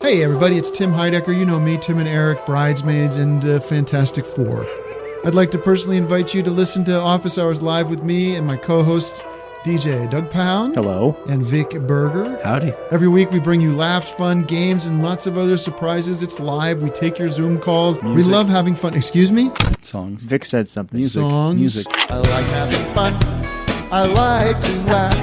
Hey everybody, it's Tim Heidecker. You know me, Tim and Eric, Bridesmaids, and Fantastic Four. I'd like to personally invite you to listen to Office Hours Live with me and my co-hosts, DJ Doug Pound. Hello. And Vic Berger. Howdy. Every week we bring you laughs, fun, games, and lots of other surprises. It's live. We take your Zoom calls. Music. We love having fun. Excuse me? Songs. Vic said something. Songs. Music. I like having fun. I like to laugh.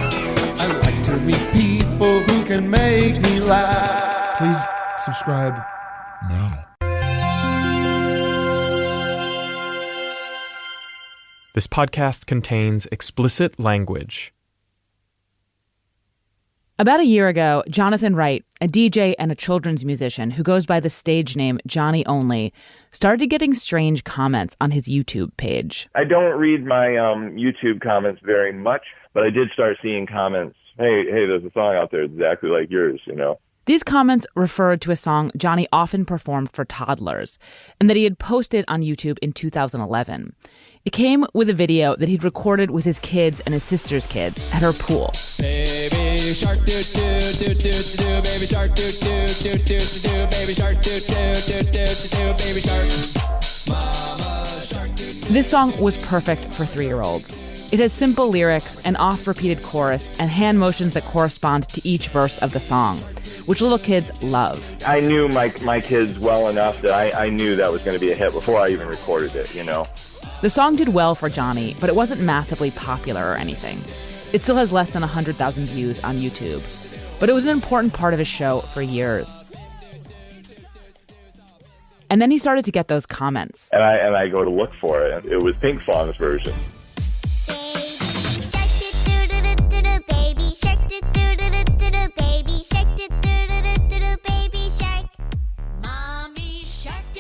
I like to meet people who can make me laugh. Please subscribe now. This podcast contains explicit language. About a year ago, Jonathan Wright, a DJ and a children's musician who goes by the stage name Johnny Only, started getting strange comments on his YouTube page. I don't read my YouTube comments very much, but I did start seeing comments. Hey, there's a song out there exactly like yours, you know. These comments referred to a song Johnny often performed for toddlers and that he had posted on YouTube in 2011. It came with a video that he'd recorded with his kids and his sister's kids at her pool. Baby shark doo doo doo doo doo, baby shark doo doo doo doo doo, baby shark doo doo doo doo doo, baby shark. Mama shark doo doo. This song was perfect for 3-year-olds. It has simple lyrics, an oft-repeated chorus, and hand motions that correspond to each verse of the song, which little kids love. I knew my kids well enough that I knew that was going to be a hit before I even recorded it, you know. The song did well for Johnny, but it wasn't massively popular or anything. It still has less than 100,000 views on YouTube. But it was an important part of his show for years. And then he started to get those comments. And I go to look for it. It was Pink Song's version.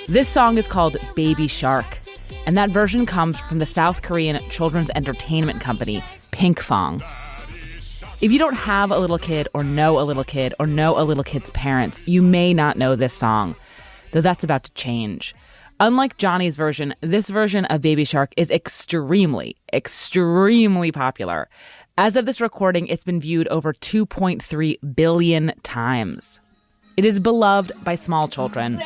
This song is called Baby Shark, and that version comes from the South Korean children's entertainment company, Pinkfong. If you don't have a little kid or know a little kid or know a little kid's parents, you may not know this song, though that's about to change. Unlike Johnny's version, this version of Baby Shark is extremely, extremely popular. As of this recording, it's been viewed over 2.3 billion times. It is beloved by small children.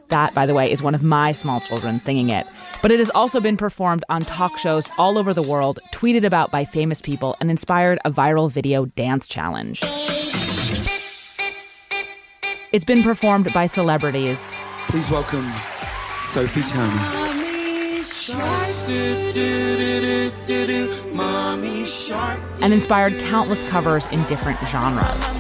That, by the way, is one of my small children singing it. But it has also been performed on talk shows all over the world, tweeted about by famous people, and inspired a viral video dance challenge. It's been performed by celebrities. Please welcome Sophie Turner. Mommy shark doo doo doo doo doo, mommy shark. And inspired countless covers in different genres.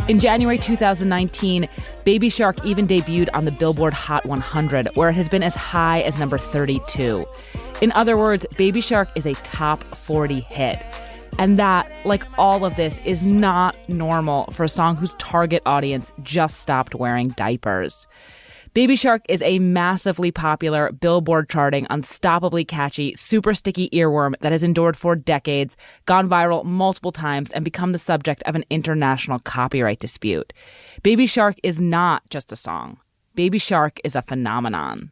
In January 2019, Baby Shark even debuted on the Billboard Hot 100, where it has been as high as number 32. In other words, Baby Shark is a top 40 hit. And that, like all of this, is not normal for a song whose target audience just stopped wearing diapers. Baby Shark is a massively popular, Billboard charting, unstoppably catchy, super sticky earworm that has endured for decades, gone viral multiple times, and become the subject of an international copyright dispute. Baby Shark is not just a song. Baby Shark is a phenomenon.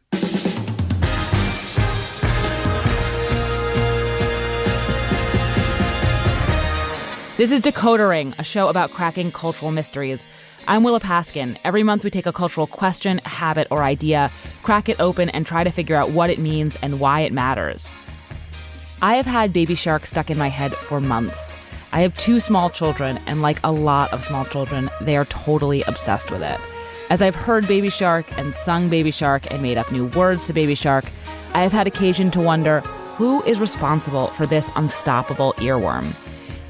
This is Decodering, a show about cracking cultural mysteries. I'm Willa Paskin. Every month we take a cultural question, habit, or idea, crack it open, and try to figure out what it means and why it matters. I have had Baby Shark stuck in my head for months. I have 2 small children, and like a lot of small children, they are totally obsessed with it. As I've heard Baby Shark and sung Baby Shark and made up new words to Baby Shark, I have had occasion to wonder, who is responsible for this unstoppable earworm?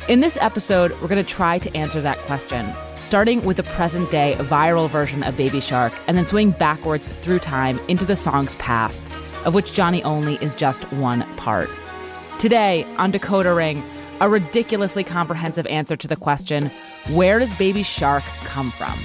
In this episode, we're going to try to answer that question, starting with the present-day viral version of Baby Shark and then swing backwards through time into the song's past, of which Johnny Only is just one part. Today, on Decoder Ring, a ridiculously comprehensive answer to the question, where does Baby Shark come from?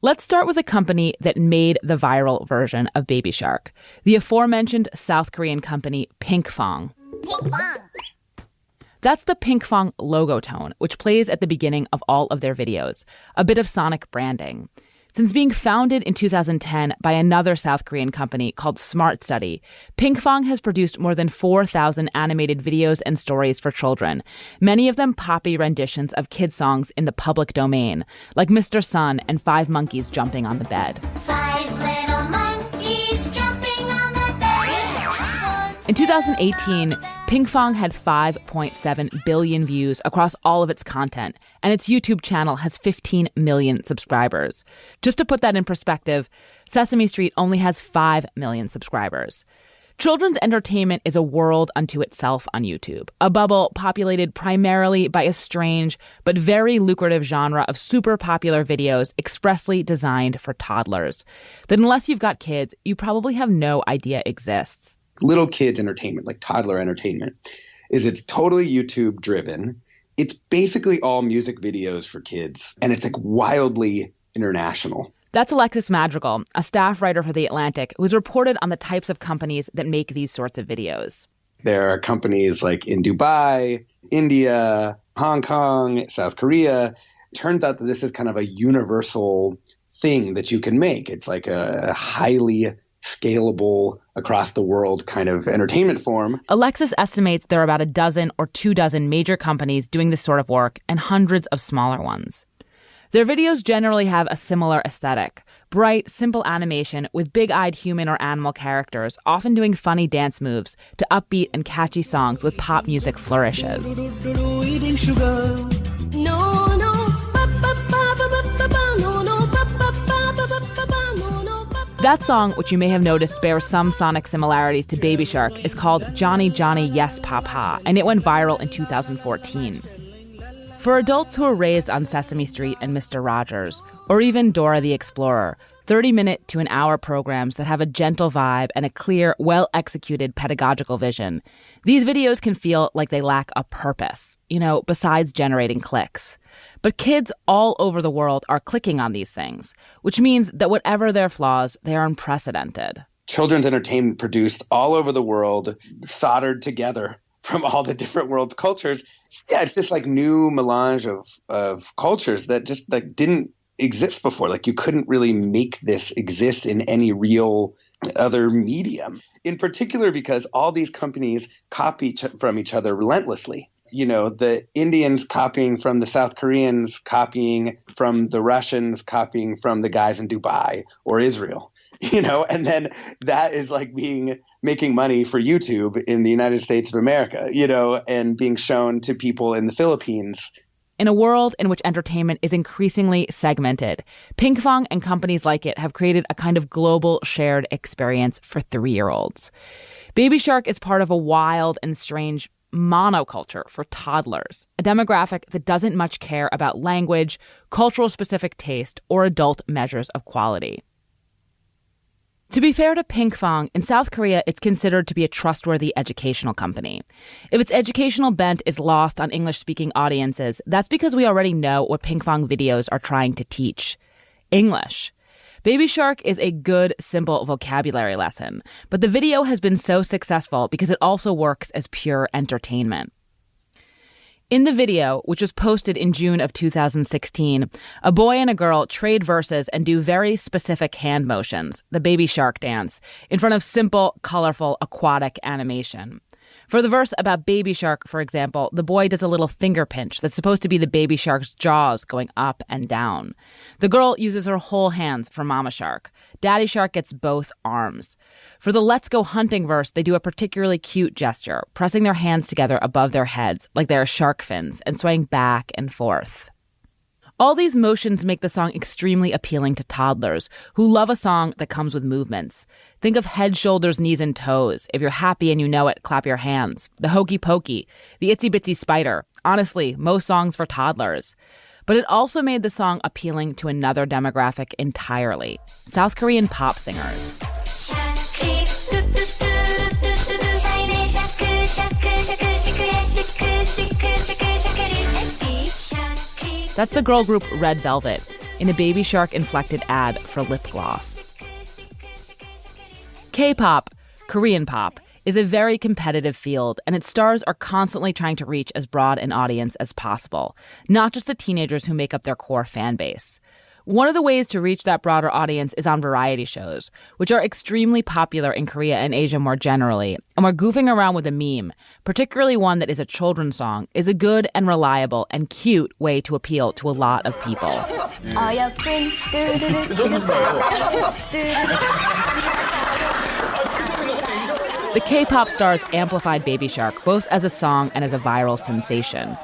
Let's start with a company that made the viral version of Baby Shark, the aforementioned South Korean company Pinkfong. Pinkfong. That's the Pinkfong logo tone, which plays at the beginning of all of their videos, a bit of sonic branding. Since being founded in 2010 by another South Korean company called Smart Study, Pinkfong has produced more than 4,000 animated videos and stories for children, many of them poppy renditions of kid songs in the public domain, like Mr. Sun and 5 Monkeys Jumping on the Bed. 5 little monkeys jumping on the bed. In 2018, Pinkfong had 5.7 billion views across all of its content, and its YouTube channel has 15 million subscribers. Just to put that in perspective, Sesame Street only has 5 million subscribers. Children's entertainment is a world unto itself on YouTube, a bubble populated primarily by a strange but very lucrative genre of super popular videos expressly designed for toddlers that unless you've got kids, you probably have no idea exists. Little kids entertainment, like toddler entertainment, it's totally YouTube driven. It's basically all music videos for kids, and it's like wildly international. That's Alexis Madrigal, a staff writer for The Atlantic, who's reported on the types of companies that make these sorts of videos. There are companies like in Dubai, India, Hong Kong, South Korea. It turns out that this is kind of a universal thing that you can make. It's like a highly scalable, across the world kind of entertainment form. Alexis estimates there are about a dozen or 24 major companies doing this sort of work and hundreds of smaller ones. Their videos generally have a similar aesthetic. Bright, simple animation with big-eyed human or animal characters, often doing funny dance moves to upbeat and catchy songs with pop music flourishes. Eating sugar. No, no. That song, which you may have noticed bears some sonic similarities to Baby Shark, is called Johnny Johnny Yes Papa, and it went viral in 2014. For adults who are raised on Sesame Street and Mr. Rogers, or even Dora the Explorer, 30-minute to an hour programs that have a gentle vibe and a clear, well-executed pedagogical vision, these videos can feel like they lack a purpose, besides generating clicks. But kids all over the world are clicking on these things, which means that whatever their flaws, they are unprecedented. Children's entertainment produced all over the world, soldered together from all the different world's cultures. Yeah, it's this like new melange of cultures that just like didn't exist before. Like you couldn't really make this exist in any real other medium. In particular, because all these companies copy from each other relentlessly. The Indians copying from the South Koreans, copying from the Russians, copying from the guys in Dubai or Israel, and then that is like making money for YouTube in the United States of America, and being shown to people in the Philippines. In a world in which entertainment is increasingly segmented, Pinkfong and companies like it have created a kind of global shared experience for 3-year-olds. Baby Shark is part of a wild and strange monoculture for toddlers, a demographic that doesn't much care about language, cultural-specific taste, or adult measures of quality. To be fair to Pinkfong, in South Korea, it's considered to be a trustworthy educational company. If its educational bent is lost on English-speaking audiences, that's because we already know what Pinkfong videos are trying to teach: English. Baby Shark is a good, simple vocabulary lesson, but the video has been so successful because it also works as pure entertainment. In the video, which was posted in June of 2016, a boy and a girl trade verses and do very specific hand motions, the Baby Shark dance, in front of simple, colorful, aquatic animation. For the verse about Baby Shark, for example, the boy does a little finger pinch that's supposed to be the baby shark's jaws going up and down. The girl uses her whole hands for Mama Shark. Daddy Shark gets both arms. For the Let's Go Hunting verse, they do a particularly cute gesture, pressing their hands together above their heads like they are shark fins and swaying back and forth. All these motions make the song extremely appealing to toddlers who love a song that comes with movements. Think of head, shoulders, knees, and toes. If you're happy and you know it, clap your hands. The Hokey Pokey, the Itsy Bitsy Spider. Honestly, most songs for toddlers. But it also made the song appealing to another demographic entirely: South Korean pop singers. That's the girl group Red Velvet. in a Baby Shark-inflected ad for lip gloss. K-pop, Korean pop, is a very competitive field, and its stars are constantly trying to reach as broad an audience as possible, not just the teenagers who make up their core fan base. One of the ways to reach that broader audience is on variety shows, which are extremely popular in Korea and Asia more generally, and where goofing around with a meme, particularly one that is a children's song, is a good and reliable and cute way to appeal to a lot of people. The K-pop stars amplified Baby Shark both as a song and as a viral sensation.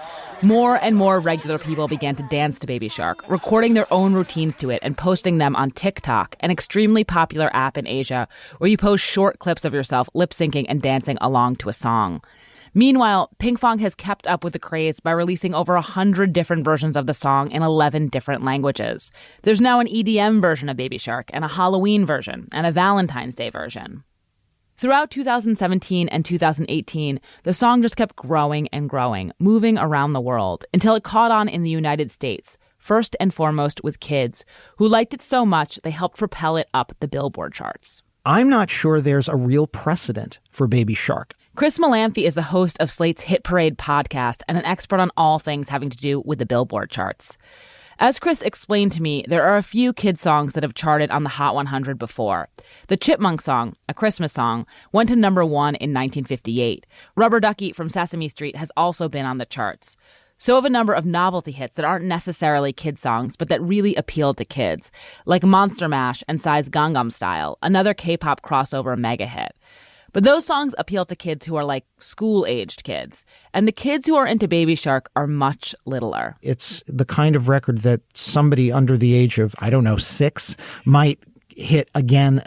More and more regular people began to dance to Baby Shark, recording their own routines to it and posting them on TikTok, an extremely popular app in Asia where you post short clips of yourself lip-syncing and dancing along to a song. Meanwhile, Pinkfong has kept up with the craze by releasing over 100 different versions of the song in 11 different languages. There's now an EDM version of Baby Shark and a Halloween version and a Valentine's Day version. Throughout 2017 and 2018, the song just kept growing and growing, moving around the world, until it caught on in the United States, first and foremost with kids, who liked it so much they helped propel it up the Billboard charts. I'm not sure there's a real precedent for Baby Shark. Chris Malamphy is the host of Slate's Hit Parade podcast and an expert on all things having to do with the Billboard charts. As Chris explained to me, there are a few kid songs that have charted on the Hot 100 before. The Chipmunk song, a Christmas song, went to number 1 in 1958. Rubber Ducky from Sesame Street has also been on the charts. So have a number of novelty hits that aren't necessarily kid songs, but that really appeal to kids, like Monster Mash and Psy's Gangnam Style, another K-pop crossover mega hit. But those songs appeal to kids who are like school-aged kids. And the kids who are into Baby Shark are much littler. It's the kind of record that somebody under the age of, 6 might hit again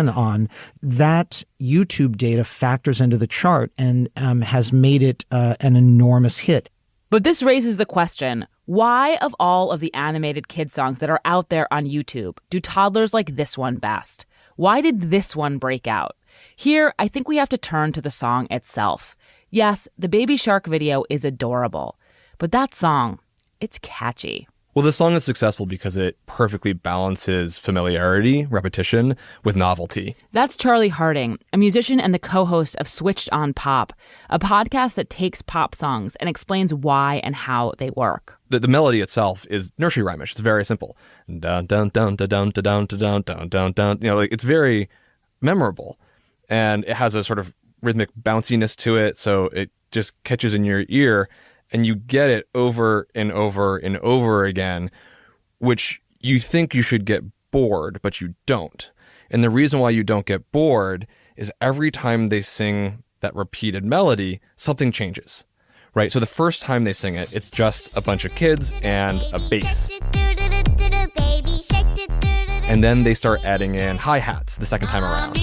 on. That YouTube data factors into the chart and has made it an enormous hit. But this raises the question, why of all of the animated kid songs that are out there on YouTube do toddlers like this one best? Why did this one break out? Here, I think we have to turn to the song itself. Yes, the Baby Shark video is adorable, but that song, it's catchy. Well, this song is successful because it perfectly balances familiarity, repetition, with novelty. That's Charlie Harding, a musician and the co-host of Switched on Pop, a podcast that takes pop songs and explains why and how they work. The melody itself is nursery rhymish. It's very simple. Dun dun dun dun dun dun dun dun dun dun dun. It's very memorable, and it has a sort of rhythmic bounciness to it, so it just catches in your ear. And you get it over and over and over again, which you think you should get bored, but you don't. And the reason why you don't get bored is every time they sing that repeated melody, something changes, right? So the first time they sing it, it's just a bunch of kids and a bass. And then they start adding in hi-hats the second time around.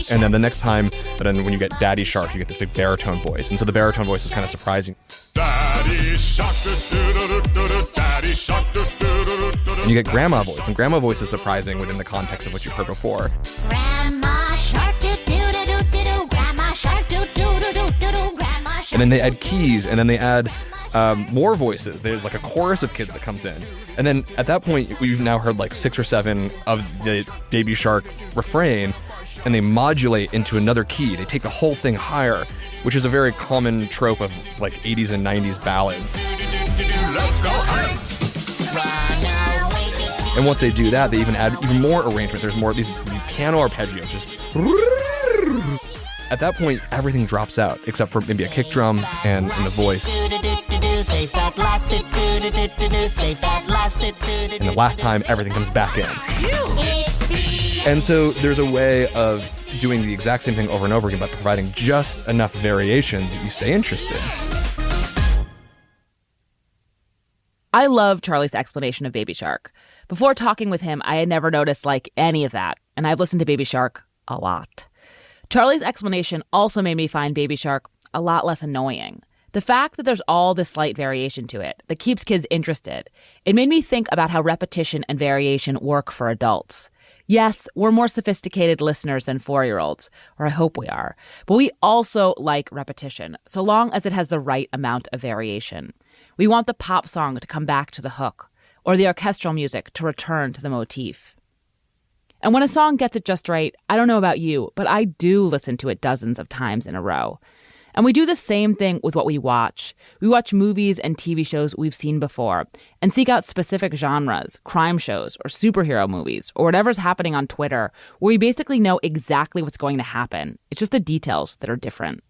And then the next time, but then when you get Daddy Shark, you get this big baritone voice. And so the baritone voice is kind of surprising. Daddy Shark, Daddy Shark, and you get Grandma voice. And Grandma voice is surprising within the context of what you've heard before. Grandma Shark, Grandma Shark, Grandma Shark. And then they add keys, and then they add more voices. There's like a chorus of kids that comes in. And then at that point, we've now heard like 6 or 7 of the Baby Shark refrain, and they modulate into another key. They take the whole thing higher, which is a very common trope of like 80s and 90s ballads. And once they do that, they even add even more arrangement. There's more these piano arpeggios. Just at that point, everything drops out except for maybe a kick drum and the voice. And the last time, everything comes back in. And so there's a way of doing the exact same thing over and over again, but providing just enough variation that you stay interested. I love Charlie's explanation of Baby Shark. Before talking with him, I had never noticed any of that, and I've listened to Baby Shark a lot. Charlie's explanation also made me find Baby Shark a lot less annoying. The fact that there's all this slight variation to it that keeps kids interested, it made me think about how repetition and variation work for adults. Yes, we're more sophisticated listeners than 4-year-olds, or I hope we are, but we also like repetition, so long as it has the right amount of variation. We want the pop song to come back to the hook, or the orchestral music to return to the motif. And when a song gets it just right, I don't know about you, but I do listen to it dozens of times in a row. And we do the same thing with what we watch. We watch movies and TV shows we've seen before and seek out specific genres, crime shows or superhero movies or whatever's happening on Twitter, where we basically know exactly what's going to happen. It's just the details that are different.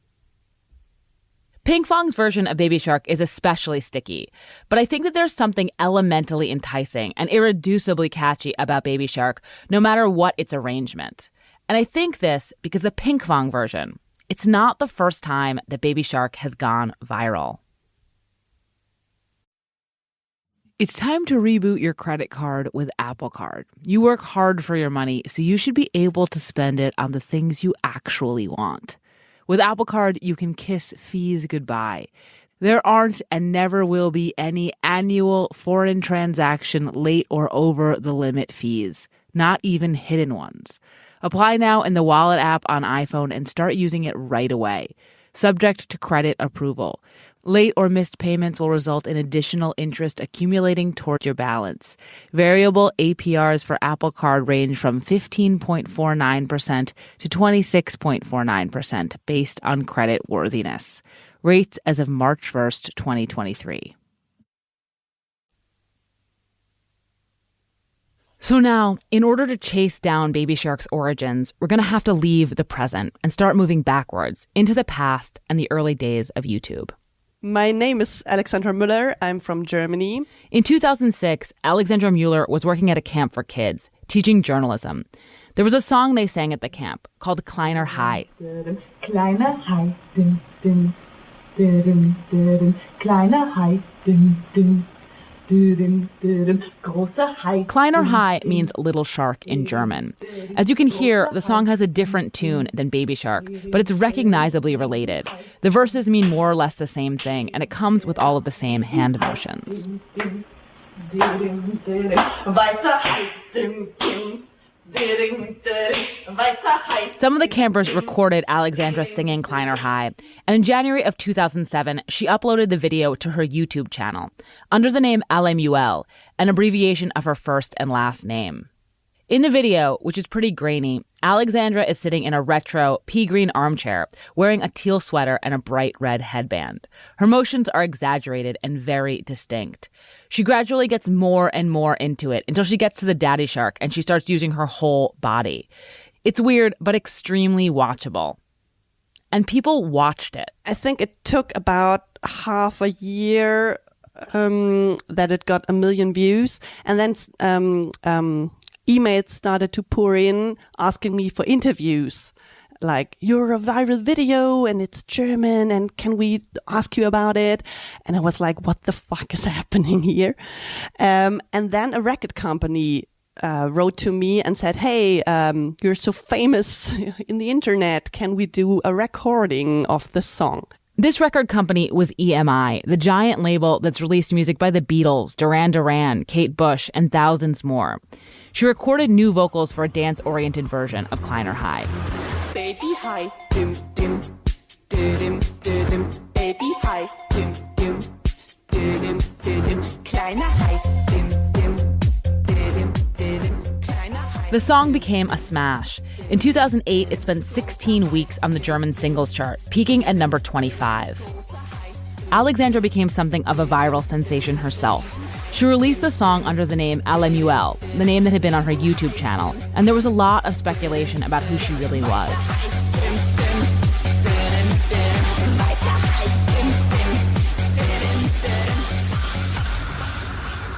Pinkfong's version of Baby Shark is especially sticky, but I think that there's something elementally enticing and irreducibly catchy about Baby Shark, no matter what its arrangement. And I think this because the Pinkfong version, it's not the first time that Baby Shark has gone viral. It's time to reboot your credit card with Apple Card. You work hard for your money, so you should be able to spend it on the things you actually want. With Apple Card, you can kiss fees goodbye. There aren't and never will be any annual foreign transaction late or over the limit fees, not even hidden ones. Apply now in the Wallet app on iPhone and start using it right away. Subject to credit approval. Late or missed payments will result in additional interest accumulating toward your balance. Variable APRs for Apple Card range from 15.49% to 26.49% based on credit worthiness. Rates as of March 1st, 2023. So now, in order to chase down Baby Shark's origins, we're going to have to leave the present and start moving backwards into the past and the early days of YouTube. My name is Alexandra Müller. I'm from Germany. In 2006, Alexandra Müller was working at a camp for kids, teaching journalism. There was a song they sang at the camp called Kleiner Hai. Kleiner Hai, dum, dum, dum, dum, Kleiner Hai, dum, dum. Kleiner Hai means little shark in German. As you can hear, the song has a different tune than Baby Shark, but it's recognizably related. The verses mean more or less the same thing, and it comes with all of the same hand motions. Some of the campers recorded Alexandra singing Kleiner Hai, and in January of 2007, she uploaded the video to her YouTube channel under the name Alemuel, an abbreviation of her first and last name. In the video, which is pretty grainy, Alexandra is sitting in a retro pea-green armchair, wearing a teal sweater and a bright red headband. Her motions are exaggerated and very distinct. She gradually gets more and more into it until she gets to the daddy shark and she starts using her whole body. It's weird, but extremely watchable. And people watched it. I think it took about half a year that it got 1 million views. And then emails started to pour in asking me for interviews. Like, you're a viral video and it's German and can we ask you about it? And I was like, what the fuck is happening here? And then a record company wrote to me and said, hey, you're so famous in the internet. Can we do a recording of the song? This record company was EMI, the giant label that's released music by the Beatles, Duran Duran, Kate Bush, and thousands more. She recorded new vocals for a dance-oriented version of Kleiner Hai. Baby Hai, dim, dim, dim, dim, Baby Hai, dim, dim, dim, dim, Kleiner Hai, dim, dim, dim, dim, Kleiner Hai. The song became a smash. In 2008, it spent 16 weeks on the German singles chart, peaking at number 25. Alexandra became something of a viral sensation herself. She released the song under the name Alemuel, the name that had been on her YouTube channel, and there was a lot of speculation about who she really was.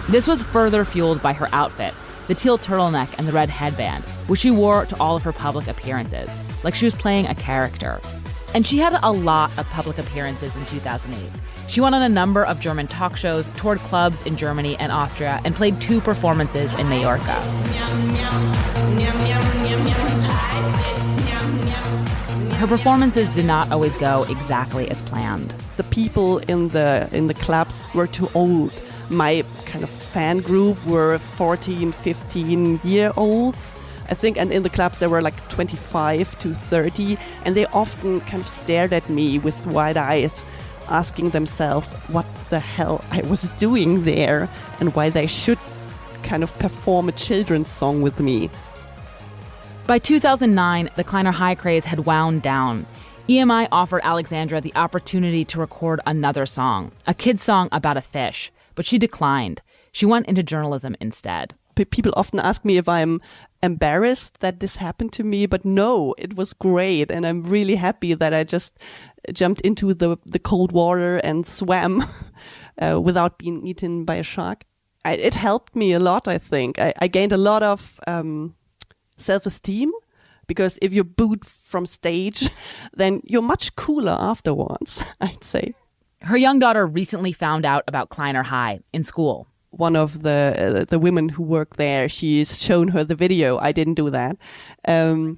This was further fueled by her outfit, the teal turtleneck and the red headband, which she wore to all of her public appearances, like she was playing a character. And she had a lot of public appearances in 2008. She went on a number of German talk shows, toured clubs in Germany and Austria, and played 2 performances in Mallorca. Her performances did not always go exactly as planned. The people in the clubs were too old. My kind of fan group were 14, 15-year-olds. I think, and in the clubs there were like 25 to 30, and they often kind of stared at me with wide eyes. asking themselves what the hell I was doing there and why they should kind of perform a children's song with me. By 2009, the Kleiner Hai craze had wound down. EMI offered Alexandra the opportunity to record another song, a kid's song about a fish, but she declined. She went into journalism instead. People often ask me if I'm embarrassed that this happened to me, but no, it was great. And I'm really happy that I just jumped into the cold water and swam without being eaten by a shark. It helped me a lot, I think. I gained a lot of self-esteem, because if you're booed from stage, then you're much cooler afterwards, I'd say. Her young daughter recently found out about Kleiner Hai in school. One of the women who work there, she's shown her the video. I didn't do that. And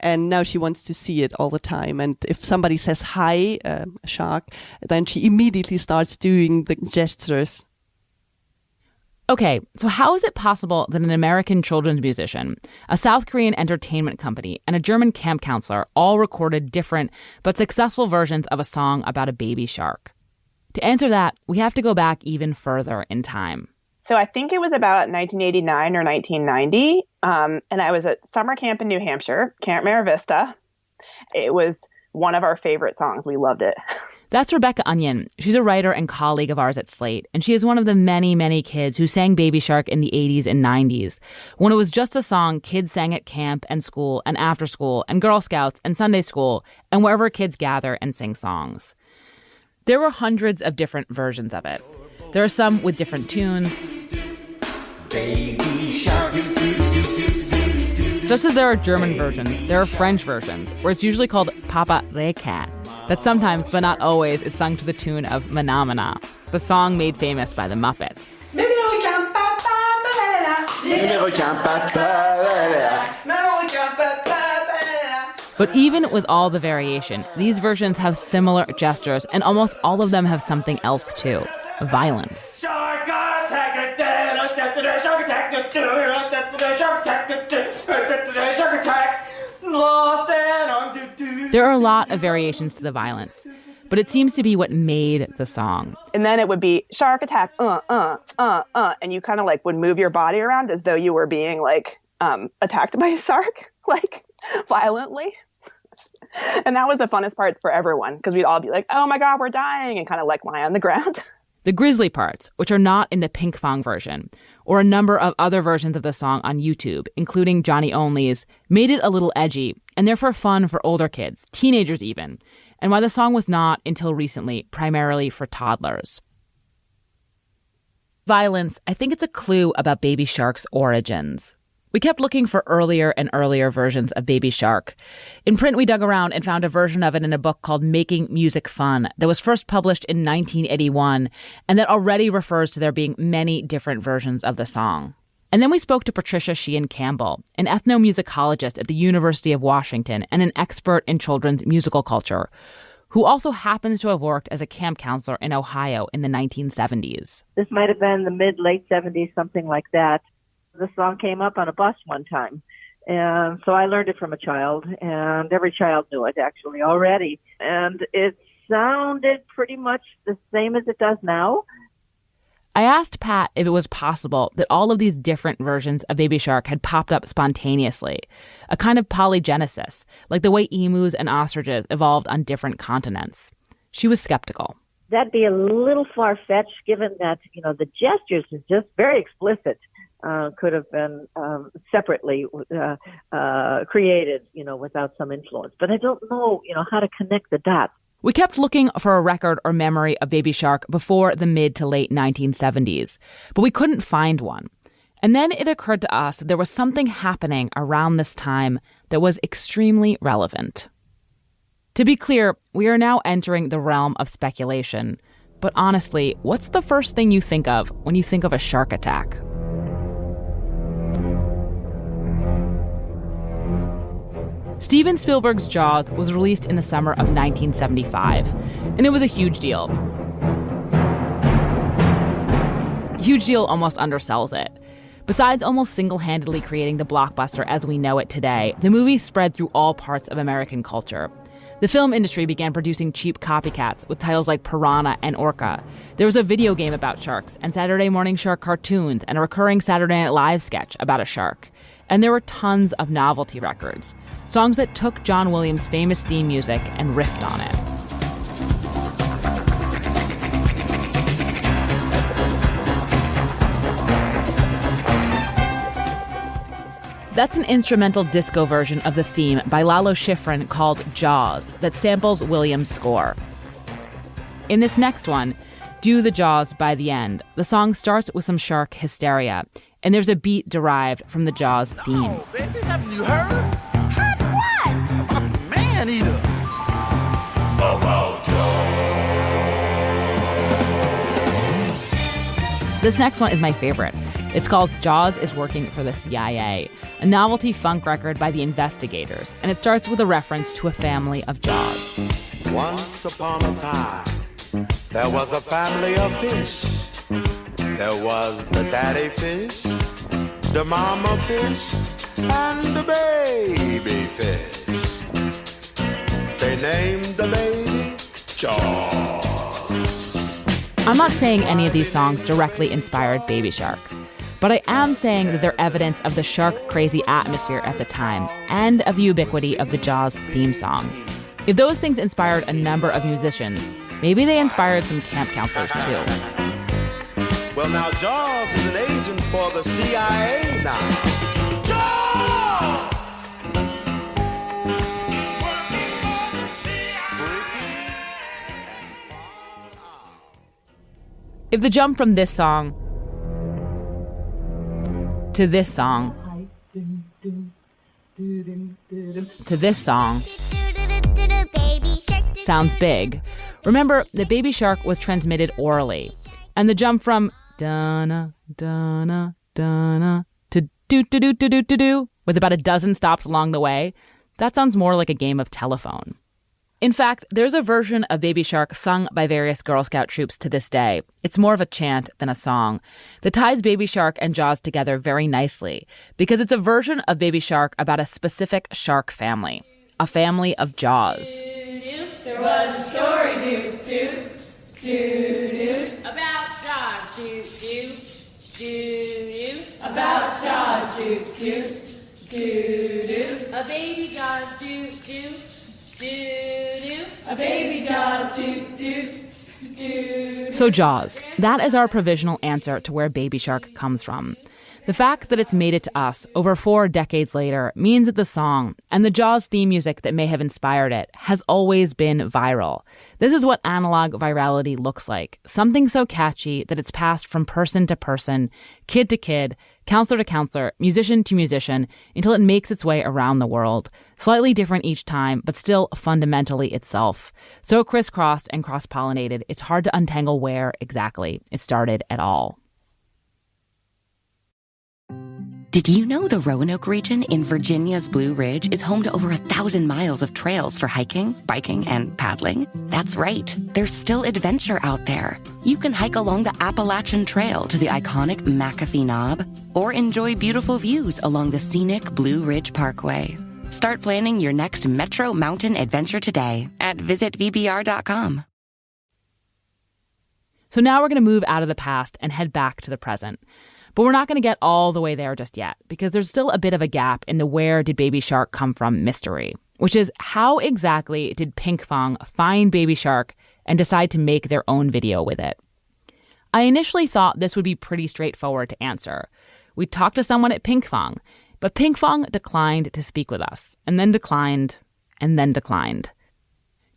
now she wants to see it all the time. And if somebody says hi, a shark, then she immediately starts doing the gestures. Okay, so how is it possible that an American children's musician, a South Korean entertainment company, and a German camp counselor all recorded different but successful versions of a song about a baby shark? To answer that, we have to go back even further in time. So I think it was about 1989 or 1990, and I was at summer camp in New Hampshire, Camp Mara Vista. It was one of our favorite songs. We loved it. That's Rebecca Onion. She's a writer and colleague of ours at Slate, and she is one of the many, many kids who sang Baby Shark in the 80s and 90s, when it was just a song kids sang at camp and school and after school and Girl Scouts and Sunday school and wherever kids gather and sing songs. There were hundreds of different versions of it. There are some with different tunes. Baby shark, Just as there are German versions, there are French versions, where it's usually called Papa Le Cat, that sometimes, but not always, is sung to the tune of Mana Mana, the song made famous by the Muppets. But even with all the variation, these versions have similar gestures, and almost all of them have something else too: violence. Shark attack, shark attack, shark attack, lost and undone. There are a lot of variations to the violence, but it seems to be what made the song. And then it would be shark attack, and you kind of like would move your body around as though you were being like attacked by a shark, like violently. And that was the funnest parts for everyone, because we'd all be like, oh my God, we're dying, and kind of like lie on the ground. The grisly parts, which are not in the Pinkfong version, or a number of other versions of the song on YouTube, including Johnny Only's, made it a little edgy, and therefore fun for older kids, teenagers even, and why the song was not, until recently, primarily for toddlers. Violence, I think it's a clue about Baby Shark's origins. We kept looking for earlier and earlier versions of Baby Shark. In print, we dug around and found a version of it in a book called Making Music Fun that was first published in 1981 and that already refers to there being many different versions of the song. And then we spoke to Patricia Sheehan Campbell, an ethnomusicologist at the University of Washington and an expert in children's musical culture, who also happens to have worked as a camp counselor in Ohio in the 1970s. This might have been the mid-late 70s, something like that. The song came up on a bus one time, and so I learned it from a child, and every child knew it actually already, and it sounded pretty much the same as it does now. I asked Pat if it was possible that all of these different versions of Baby Shark had popped up spontaneously, a kind of polygenesis, like the way emus and ostriches evolved on different continents. She was skeptical. That'd be a little far-fetched, given that, the gestures is just very explicit. Could have been separately created, without some influence. But I don't know, how to connect the dots. We kept looking for a record or memory of Baby Shark before the mid to late 1970s, but we couldn't find one. And then it occurred to us that there was something happening around this time that was extremely relevant. To be clear, we are now entering the realm of speculation. But honestly, what's the first thing you think of when you think of a shark attack? Steven Spielberg's Jaws was released in the summer of 1975, and it was a huge deal. Huge deal almost undersells it. Besides almost single-handedly creating the blockbuster as we know it today, the movie spread through all parts of American culture. The film industry began producing cheap copycats with titles like Piranha and Orca. There was a video game about sharks and Saturday morning shark cartoons and a recurring Saturday Night Live sketch about a shark. And there were tons of novelty records, songs that took John Williams' famous theme music and riffed on it. That's an instrumental disco version of the theme by Lalo Schifrin called Jaws that samples Williams' score. In this next one, Do the Jaws by the End, the song starts with some shark hysteria, and there's a beat derived from the Jaws theme. Oh, baby, haven't you heard? Heard what? About the man-eater. About Jaws. This next one is my favorite. It's called Jaws is Working for the CIA, a novelty funk record by the Investigators, and it starts with a reference to a family of Jaws. Once upon a time, there was a family of fish. There was the daddy fish, the mama fish, and the baby fish. They named the baby Jaws. I'm not saying any of these songs directly inspired Baby Shark, but I am saying that they're evidence of the shark-crazy atmosphere at the time and of the ubiquity of the Jaws theme song. If those things inspired a number of musicians, maybe they inspired some camp counselors too. Well, now Jaws is an agent for the CIA now. Jaws! If the jump from this song to this song to this song sounds big, remember that Baby Shark was transmitted orally, and the jump from dana dana dana to do do do do do do do with about a dozen stops along the way, that sounds more like a game of telephone. In fact, there's a version of Baby Shark sung by various Girl Scout troops to this day. It's more of a chant than a song that ties Baby Shark and Jaws together very nicely because it's a version of Baby Shark about a specific shark family, a family of Jaws. There was a story, about Jaws, about Jaws, a baby Jaws, a baby Jaws, So Jaws, that is our provisional answer to where Baby Shark comes from. The fact that it's made it to us over 4 decades later means that the song and the Jaws theme music that may have inspired it has always been viral. This is what analog virality looks like. Something so catchy that it's passed from person to person, kid to kid, counselor to counselor, musician to musician, until it makes its way around the world. Slightly different each time, but still fundamentally itself. So crisscrossed and cross-pollinated, it's hard to untangle where exactly it started at all. Did you know the Roanoke region in Virginia's Blue Ridge is home to over 1,000 miles of trails for hiking, biking, and paddling? That's right. There's still adventure out there. You can hike along the Appalachian Trail to the iconic McAfee Knob, or enjoy beautiful views along the scenic Blue Ridge Parkway. Start planning your next Metro Mountain adventure today at visitvbr.com. So now we're going to move out of the past and head back to the present. But we're not going to get all the way there just yet, because there's still a bit of a gap in the where did Baby Shark come from mystery, which is how exactly did Pinkfong find Baby Shark and decide to make their own video with it? I initially thought this would be pretty straightforward to answer. We talked to someone at Pinkfong, but Pinkfong declined to speak with us, and then declined, and then declined.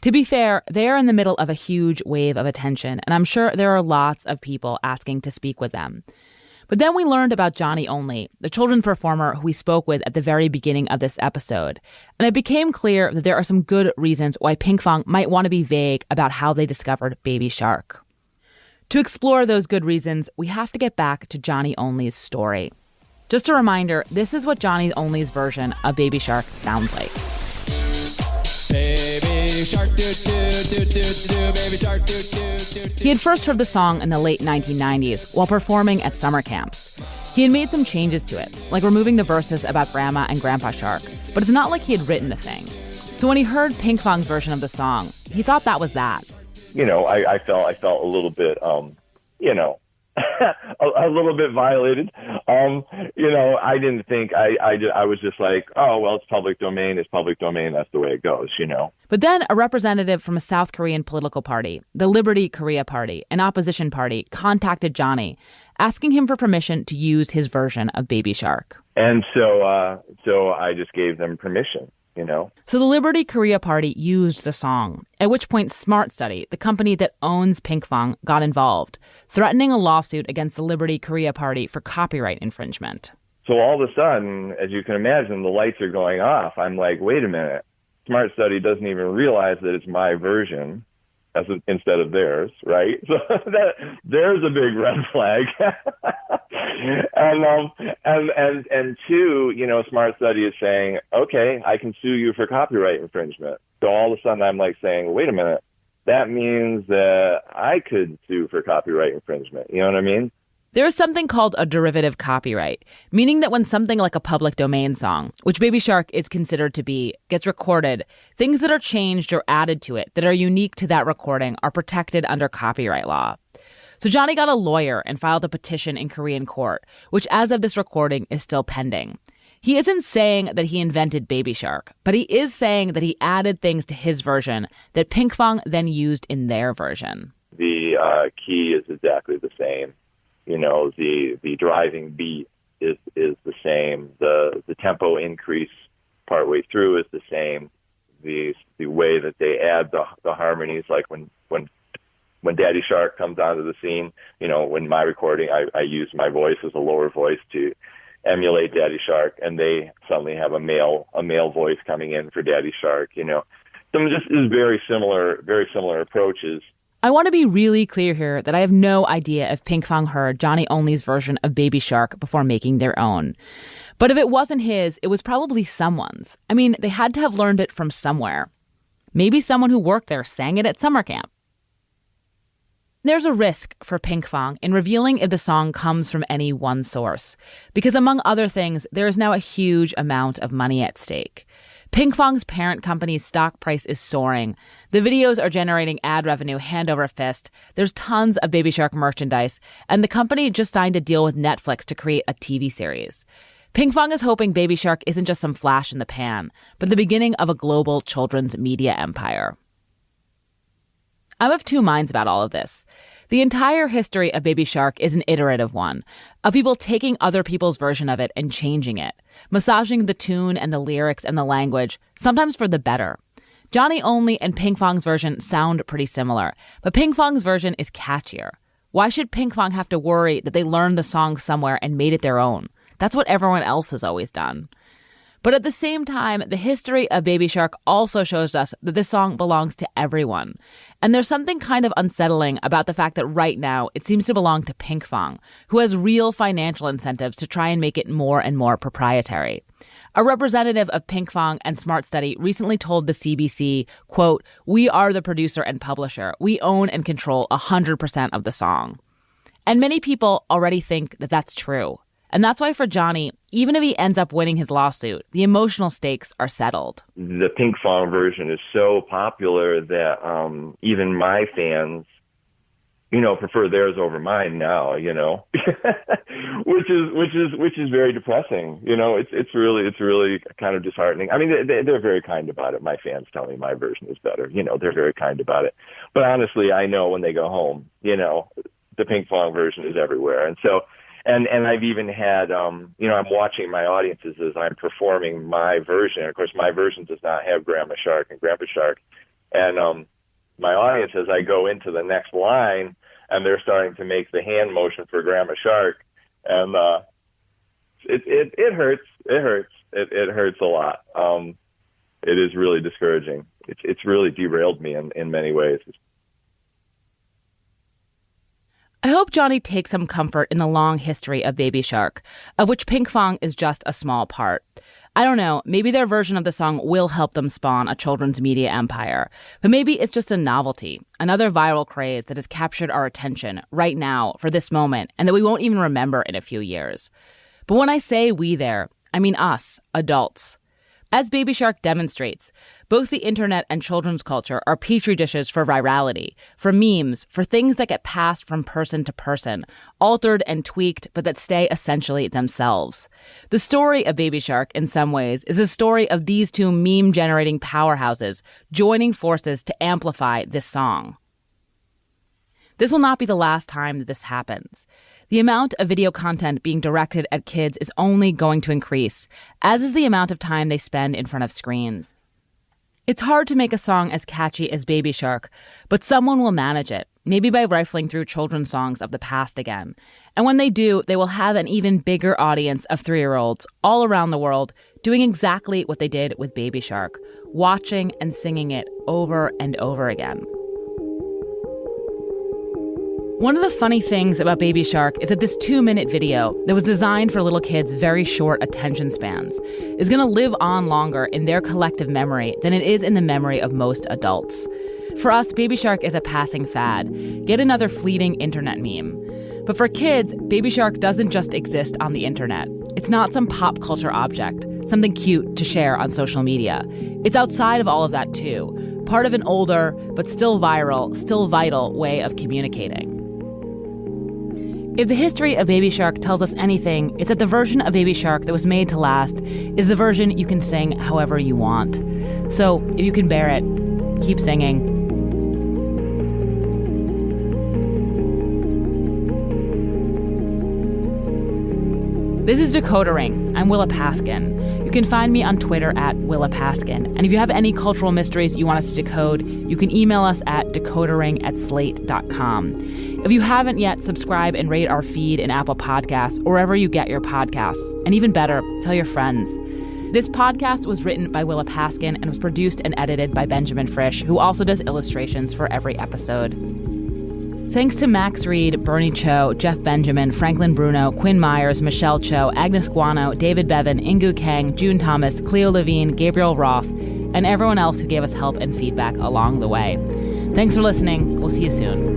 To be fair, they are in the middle of a huge wave of attention, and I'm sure there are lots of people asking to speak with them. But then we learned about Johnny Only, the children's performer who we spoke with at the very beginning of this episode. And it became clear that there are some good reasons why Pinkfong might want to be vague about how they discovered Baby Shark. To explore those good reasons, we have to get back to Johnny Only's story. Just a reminder, this is what Johnny Only's version of Baby Shark sounds like. Baby shark, do do do do do, baby shark, do do do. He had first heard the song in the late 1990s while performing at summer camps. He had made some changes to it, like removing the verses about Grandma and Grandpa Shark, but it's not like he had written the thing. So when he heard Pinkfong's version of the song, he thought that was that. I felt a little bit, a little bit violated. I didn't think, I was just like, oh, well, it's public domain. It's public domain. That's the way it goes, But then a representative from a South Korean political party, the Liberty Korea Party, an opposition party, contacted Johnny, asking him for permission to use his version of Baby Shark. And so I just gave them permission. So the Liberty Korea Party used the song, at which point Smart Study, the company that owns Pinkfong, got involved, threatening a lawsuit against the Liberty Korea Party for copyright infringement. So all of a sudden, as you can imagine, the lights are going off. I'm like, wait a minute. Smart Study doesn't even realize that it's my version instead of theirs, right? So there's a big red flag. And two, Smart Study is saying, okay, I can sue you for copyright infringement. So all of a sudden I'm like saying, wait a minute, that means that I could sue for copyright infringement. You know what I mean? There is something called a derivative copyright, meaning that when something like a public domain song, which Baby Shark is considered to be, gets recorded, things that are changed or added to it that are unique to that recording are protected under copyright law. So Johnny got a lawyer and filed a petition in Korean court, which as of this recording is still pending. He isn't saying that he invented Baby Shark, but he is saying that he added things to his version that Pinkfong then used in their version. The key is exactly the same. The driving beat is the same. The tempo increase partway through is the same. The way that they add the harmonies, like when Daddy Shark comes onto the scene, when my recording, I use my voice as a lower voice to emulate Daddy Shark, and they suddenly have a male voice coming in for Daddy Shark. Some just is very similar approaches. I want to be really clear here that I have no idea if Pinkfong heard Johnny Only's version of Baby Shark before making their own. But if it wasn't his, it was probably someone's. I mean, they had to have learned it from somewhere. Maybe someone who worked there sang it at summer camp. There's a risk for Pinkfong in revealing if the song comes from any one source, because among other things, there is now a huge amount of money at stake. Pinkfong's parent company's stock price is soaring. The videos are generating ad revenue hand over fist. There's tons of Baby Shark merchandise, and the company just signed a deal with Netflix to create a TV series. Pinkfong is hoping Baby Shark isn't just some flash in the pan, but the beginning of a global children's media empire. I'm of two minds about all of this. The entire history of Baby Shark is an iterative one, of people taking other people's version of it and changing it, massaging the tune and the lyrics and the language, sometimes for the better. Johnny Only and Pinkfong's version sound pretty similar, but Pinkfong's version is catchier. Why should Pinkfong have to worry that they learned the song somewhere and made it their own? That's what everyone else has always done. But at the same time, the history of Baby Shark also shows us that this song belongs to everyone. And there's something kind of unsettling about the fact that right now it seems to belong to Pinkfong, who has real financial incentives to try and make it more and more proprietary. A representative of Pinkfong and Smart Study recently told the CBC, quote, "We are the producer and publisher. We own and control 100% of the song." And many people already think that that's true. And that's why for Johnny, even if he ends up winning his lawsuit, the emotional stakes are settled. The Pinkfong version is so popular that even my fans, prefer theirs over mine now, which is very depressing. It's really kind of disheartening. I mean, they're very kind about it. My fans tell me my version is better. They're very kind about it. But honestly, I know when they go home, the Pinkfong version is everywhere. And so, and I've even had, I'm watching my audiences as I'm performing my version. Of course, my version does not have Grandma Shark and Grandpa Shark. And my audience, as I go into the next line, and they're starting to make the hand motion for Grandma Shark, and it hurts. It hurts. It hurts a lot. It is really discouraging. It's really derailed me in many ways. I hope Johnny takes some comfort in the long history of Baby Shark, of which Pinkfong is just a small part. I don't know, maybe their version of the song will help them spawn a children's media empire. But maybe it's just a novelty, another viral craze that has captured our attention right now for this moment and that we won't even remember in a few years. But when I say we there, I mean us, adults. As Baby Shark demonstrates, both the internet and children's culture are petri dishes for virality, for memes, for things that get passed from person to person, altered and tweaked, but that stay essentially themselves. The story of Baby Shark, in some ways, is a story of these two meme-generating powerhouses joining forces to amplify this song. This will not be the last time that this happens. The amount of video content being directed at kids is only going to increase, as is the amount of time they spend in front of screens. It's hard to make a song as catchy as Baby Shark, but someone will manage it, maybe by rifling through children's songs of the past again. And when they do, they will have an even bigger audience of 3-year-olds all around the world doing exactly what they did with Baby Shark, watching and singing it over and over again. One of the funny things about Baby Shark is that this 2-minute video that was designed for little kids' very short attention spans is going to live on longer in their collective memory than it is in the memory of most adults. For us, Baby Shark is a passing fad, yet another fleeting internet meme. But for kids, Baby Shark doesn't just exist on the internet. It's not some pop culture object, something cute to share on social media. It's outside of all of that too, part of an older, but still viral, still vital way of communicating. If the history of Baby Shark tells us anything, it's that the version of Baby Shark that was made to last is the version you can sing however you want. So, if you can bear it, keep singing. This is Decodering. I'm Willa Paskin. You can find me on Twitter at Willa Paskin. And if you have any cultural mysteries you want us to decode, you can email us at decodering@slate.com. If you haven't yet, subscribe and rate our feed in Apple Podcasts or wherever you get your podcasts. And even better, tell your friends. This podcast was written by Willa Paskin and was produced and edited by Benjamin Frisch, who also does illustrations for every episode. Thanks to Max Reed, Bernie Cho, Jeff Benjamin, Franklin Bruno, Quinn Myers, Michelle Cho, Agnes Guano, David Bevan, Ingu Kang, June Thomas, Cleo Levine, Gabriel Roth, and everyone else who gave us help and feedback along the way. Thanks for listening. We'll see you soon.